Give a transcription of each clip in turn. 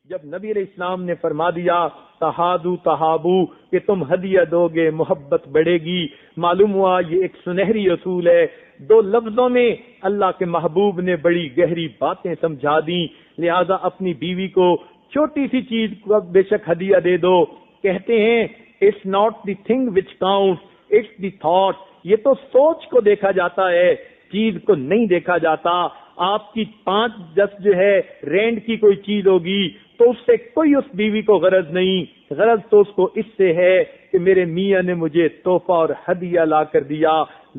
جب نبی علیہ السلام نے فرما دیا تہادو تہابو کہ تم ہدیہ دو گے محبت بڑھے گی، معلوم ہوا یہ ایک سنہری اصول ہے۔ دو لفظوں میں اللہ کے محبوب نے بڑی گہری باتیں سمجھا دیں، لہذا اپنی بیوی کو چھوٹی سی چیز کو بے شک ہدیہ دے دو۔ کہتے ہیں it's not the thing which count it's the thought, یہ تو سوچ کو دیکھا جاتا ہے، چیز کو نہیں دیکھا جاتا۔ آپ کی 5-10 جو ہے رینڈ کی کوئی چیز ہوگی تو اس سے کوئی اس بیوی کو غرض نہیں، غرض تو اس کو اس سے ہے کہ میرے میاں نے مجھے تحفہ اور ہدیہ لا کر دیا۔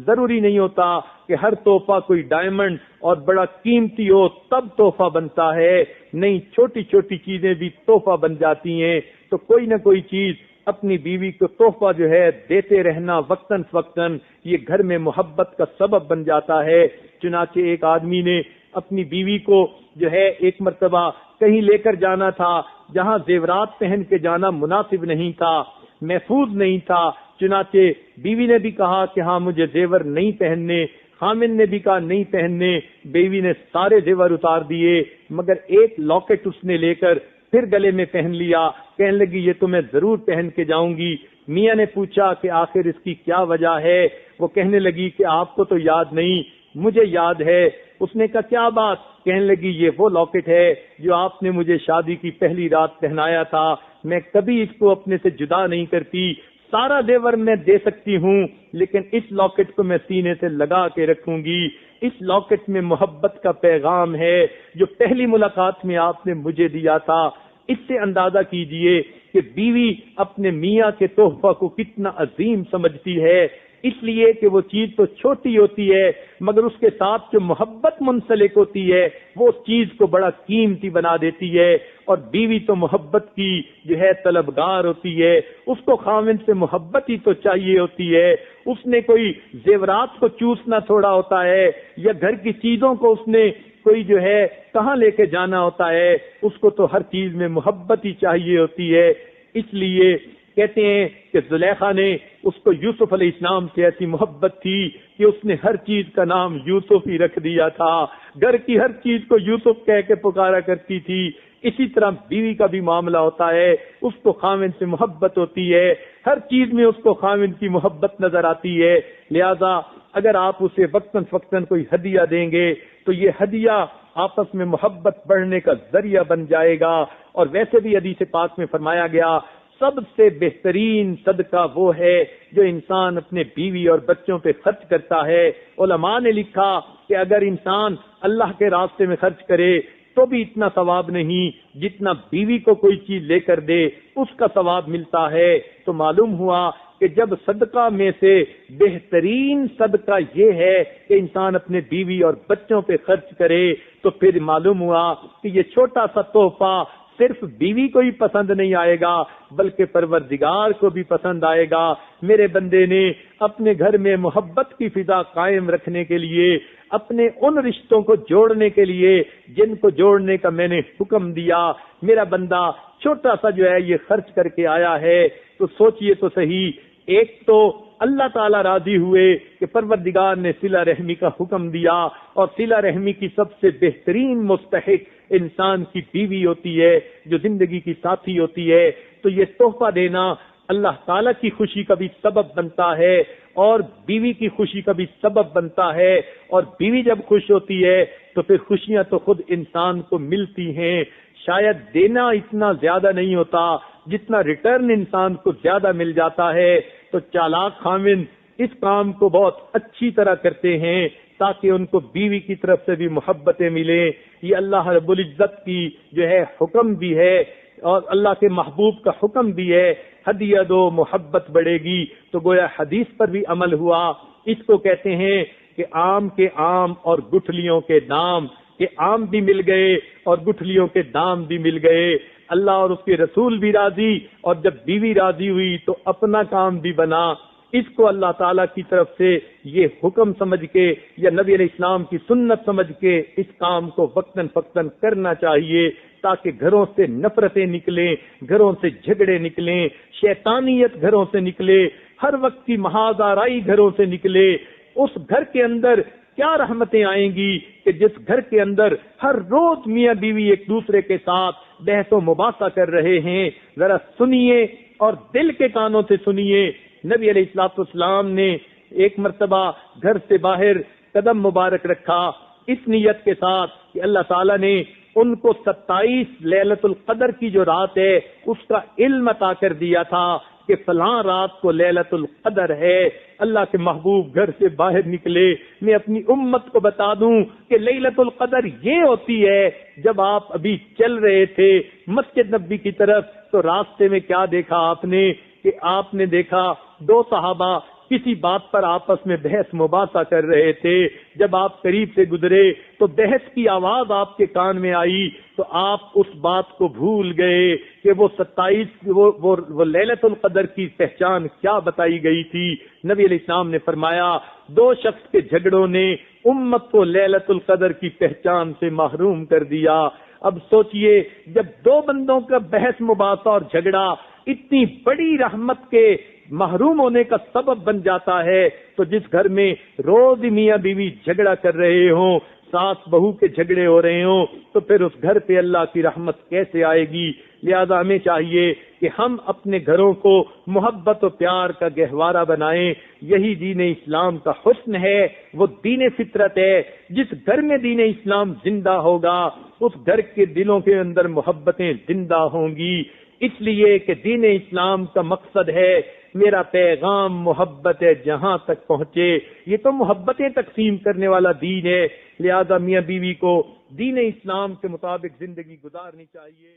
ضروری نہیں ہوتا کہ ہر تحفہ کوئی ڈائمنڈ اور بڑا قیمتی ہو تب تحفہ بنتا ہے، نہیں، چھوٹی چھوٹی چیزیں بھی تحفہ بن جاتی ہیں۔ تو کوئی نہ کوئی چیز اپنی بیوی کو تحفہ جو ہے دیتے رہنا وقتاً فوقتاً، یہ گھر میں محبت کا سبب بن جاتا ہے۔ چنانچہ ایک آدمی نے اپنی بیوی کو جو ہے ایک مرتبہ کہیں لے کر جانا تھا جہاں زیورات پہن کے جانا مناسب نہیں تھا، محفوظ نہیں تھا۔ چنانچہ بیوی نے بھی کہا کہ ہاں مجھے زیور نہیں پہننے، خامن نے بھی کہا نہیں پہننے، بیوی نے سارے زیور اتار دیے مگر ایک لاکٹ اس نے لے کر پھر گلے میں پہن لیا، کہنے لگی یہ تو میں ضرور پہن کے جاؤں گی۔ میاں نے پوچھا کہ آخر اس کی کیا وجہ ہے؟ وہ کہنے لگی کہ آپ کو تو یاد نہیں، مجھے یاد ہے۔ اس نے کہا کیا بات؟ کہنے لگی یہ وہ لاکٹ ہے جو آپ نے مجھے شادی کی پہلی رات پہنایا تھا، میں کبھی اس کو اپنے سے جدا نہیں کرتی، سارا زیور میں دے سکتی ہوں لیکن اس لاکٹ کو میں سینے سے لگا کے رکھوں گی۔ اس لاکٹ میں محبت کا پیغام ہے جو پہلی ملاقات میں آپ نے مجھے دیا تھا۔ اس سے اندازہ کیجئے کہ بیوی اپنے میاں کے تحفہ کو کتنا عظیم سمجھتی ہے، اس لیے کہ وہ چیز تو چھوٹی ہوتی ہے مگر اس کے ساتھ جو محبت منسلک ہوتی ہے وہ اس چیز کو بڑا قیمتی بنا دیتی ہے۔ اور بیوی تو محبت کی جو ہے طلبگار ہوتی ہے، اس کو خاوند سے محبت ہی تو چاہیے ہوتی ہے۔ اس نے کوئی زیورات کو چوسنا تھوڑا ہوتا ہے یا گھر کی چیزوں کو اس نے کوئی جو ہے کہاں لے کے جانا ہوتا ہے، اس کو تو ہر چیز میں محبت ہی چاہیے ہوتی ہے۔ اس لیے کہتے ہیں کہ زلیخا نے اس کو یوسف علیہ السلام سے ایسی محبت تھی کہ اس نے ہر چیز کا نام یوسف ہی رکھ دیا تھا، گھر کی ہر چیز کو یوسف کہہ کے پکارا کرتی تھی۔ اسی طرح بیوی کا بھی معاملہ ہوتا ہے، اس کو خاوند سے محبت ہوتی ہے، ہر چیز میں اس کو خاوند کی محبت نظر آتی ہے۔ لہذا اگر آپ اسے وقتاً فوقتاً کوئی ہدیہ دیں گے تو یہ ہدیہ آپس میں محبت بڑھنے کا ذریعہ بن جائے گا۔ اور ویسے بھی حدیث پاک میں فرمایا گیا سب سے بہترین صدقہ وہ ہے جو انسان اپنے بیوی اور بچوں پہ خرچ کرتا ہے۔ علماء نے لکھا کہ اگر انسان اللہ کے راستے میں خرچ کرے تو بھی اتنا ثواب نہیں جتنا بیوی کو کوئی چیز لے کر دے اس کا ثواب ملتا ہے۔ تو معلوم ہوا کہ جب صدقہ میں سے بہترین صدقہ یہ ہے کہ انسان اپنے بیوی اور بچوں پہ خرچ کرے، تو پھر معلوم ہوا کہ یہ چھوٹا سا تحفہ صرف بیوی کو ہی پسند نہیں آئے گا بلکہ پروردگار کو بھی پسند آئے گا۔ میرے بندے نے اپنے گھر میں محبت کی فضا قائم رکھنے کے لیے، اپنے ان رشتوں کو جوڑنے کے لیے جن کو جوڑنے کا میں نے حکم دیا، میرا بندہ چھوٹا سا جو ہے یہ خرچ کر کے آیا ہے، تو سوچئے تو صحیح، ایک تو اللہ تعالیٰ راضی ہوئے کہ پروردگار نے صلہ رحمی کا حکم دیا، اور صلہ رحمی کی سب سے بہترین مستحق انسان کی بیوی ہوتی ہے جو زندگی کی ساتھی ہوتی ہے۔ تو یہ تحفہ دینا اللہ تعالیٰ کی خوشی کا بھی سبب بنتا ہے اور بیوی کی خوشی کا بھی سبب بنتا ہے، اور بیوی جب خوش ہوتی ہے تو پھر خوشیاں تو خود انسان کو ملتی ہیں۔ شاید دینا اتنا زیادہ نہیں ہوتا جتنا ریٹرن انسان کو زیادہ مل جاتا ہے۔ تو چالاک خاوند اس کام کو بہت اچھی طرح کرتے ہیں تاکہ ان کو بیوی کی طرف سے بھی محبتیں ملیں۔ یہ اللہ رب العزت کی جو ہے حکم بھی ہے اور اللہ کے محبوب کا حکم بھی ہے، ہدیہ دو محبت بڑھے گی۔ تو گویا حدیث پر بھی عمل ہوا۔ اس کو کہتے ہیں کہ آم کے آم اور گٹھلیوں کے دام، کہ آم بھی مل گئے اور گٹھلیوں کے دام بھی مل گئے۔ اللہ اور اس کے رسول بھی راضی، اور جب بیوی راضی ہوئی تو اپنا کام بھی بنا۔ اس کو اللہ تعالیٰ کی طرف سے یہ حکم سمجھ کے یا نبی علیہ السلام کی سنت سمجھ کے اس کام کو وقتاً فوقتاً کرنا چاہیے تاکہ گھروں سے نفرتیں نکلیں، گھروں سے جھگڑے نکلیں، شیطانیت گھروں سے نکلے، ہر وقت کی محاذ آرائی گھروں سے نکلے۔ اس گھر کے اندر کیا رحمتیں آئیں گی کہ جس گھر کے اندر ہر روز میاں بیوی ایک دوسرے کے ساتھ بحث و مباحثہ کر رہے ہیں، ذرا سنیے اور دل کے کانوں سے سنیے۔ نبی علیہ الصلوۃ والسلام نے ایک مرتبہ گھر سے باہر قدم مبارک رکھا اس نیت کے ساتھ کہ اللہ تعالیٰ نے ان کو 27 لیلۃ القدر کی جو رات ہے اس کا علم عطا کر دیا تھا کہ فلاں رات کو لیلۃ القدر ہے۔ اللہ کے محبوب گھر سے باہر نکلے، میں اپنی امت کو بتا دوں کہ لیلۃ القدر یہ ہوتی ہے۔ جب آپ ابھی چل رہے تھے مسجد نبوی کی طرف تو راستے میں کیا دیکھا آپ نے کہ آپ نے دیکھا دو صحابہ کسی بات پر آپس میں بحث مباحثہ کر رہے تھے۔ جب آپ قریب سے گزرے تو بحث کی آواز آپ کے کان میں آئی تو آپ اس بات کو بھول گئے کہ وہ 27 وہ لیلۃ القدر کی پہچان کیا بتائی گئی تھی۔ نبی علیہ السلام نے فرمایا دو شخص کے جھگڑوں نے امت کو لیلۃ القدر کی پہچان سے محروم کر دیا۔ اب سوچئے جب دو بندوں کا بحث مباحثہ اور جھگڑا اتنی بڑی رحمت کے محروم ہونے کا سبب بن جاتا ہے تو جس گھر میں روز میاں بیوی جھگڑا کر رہے ہوں، ساس بہو کے جھگڑے ہو رہے ہوں، تو پھر اس گھر پہ اللہ کی رحمت کیسے آئے گی؟ لہذا ہمیں چاہیے کہ ہم اپنے گھروں کو محبت و پیار کا گہوارہ بنائیں۔ یہی دین اسلام کا حسن ہے، وہ دین فطرت ہے۔ جس گھر میں دین اسلام زندہ ہوگا اس گھر کے دلوں کے اندر محبتیں زندہ ہوں گی۔ اس لیے کہ دین اسلام کا مقصد ہے میرا پیغام محبت ہے جہاں تک پہنچے، یہ تو محبتیں تقسیم کرنے والا دین ہے۔ لہذا میاں بیوی کو دین اسلام کے مطابق زندگی گزارنی چاہیے۔